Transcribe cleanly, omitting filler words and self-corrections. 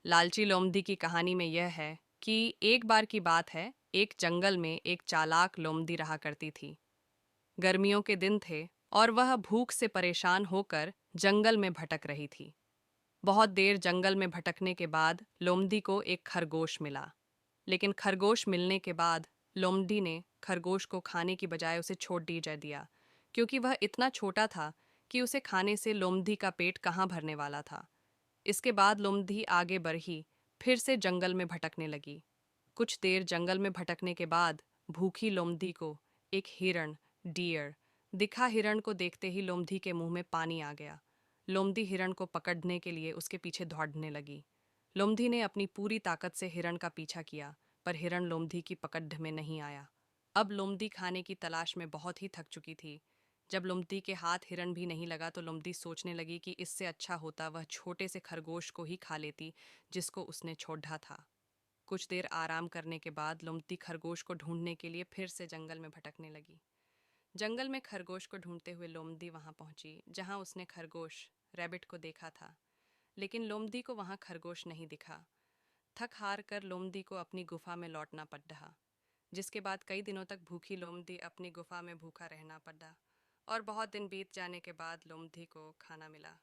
लालची लोमड़ी की कहानी में यह है कि एक बार की बात है, एक जंगल में एक चालाक लोमड़ी रहा करती थी। गर्मियों के दिन थे और वह भूख से परेशान होकर जंगल में भटक रही थी। बहुत देर जंगल में भटकने के बाद लोमड़ी को एक खरगोश मिला। लेकिन खरगोश मिलने के बाद लोमड़ी ने खरगोश को खाने की बजाय उसे दिया, क्योंकि वह इतना छोटा था कि उसे खाने से लोमड़ी का पेट कहाँ भरने वाला था। इसके बाद लोमड़ी आगे बढ़ी, फिर से जंगल में भटकने लगी। कुछ देर जंगल में भटकने के बाद भूखी लोमड़ी को एक हिरण, डियर, दिखा। हिरण को देखते ही लोमड़ी के मुंह में पानी आ गया। लोमड़ी हिरण को पकड़ने के लिए उसके पीछे दौड़ने लगी। लोमड़ी ने अपनी पूरी ताकत से हिरण का पीछा किया, पर हिरण लोमड़ी की पकड़ में नहीं आया। अब लोमड़ी खाने की तलाश में बहुत ही थक चुकी थी। जब लोमड़ी के हाथ हिरण भी नहीं लगा तो लोमड़ी सोचने लगी कि इससे अच्छा होता वह छोटे से खरगोश को ही खा लेती, जिसको उसने छोड़ा था। कुछ देर आराम करने के बाद लोमड़ी खरगोश को ढूंढने के लिए फिर से जंगल में भटकने लगी। जंगल में खरगोश को ढूंढते हुए लोमड़ी वहां पहुंची जहां उसने खरगोश रैबिट को देखा था। लेकिन लोमड़ी को वहां खरगोश नहीं दिखा। थक हार कर लोमड़ी को अपनी गुफा में लौटना पड़ा, जिसके बाद कई दिनों तक भूखी लोमड़ी अपनी गुफा में भूखा रहना पड़ा। और बहुत दिन बीत जाने के बाद लोमड़ी को खाना मिला।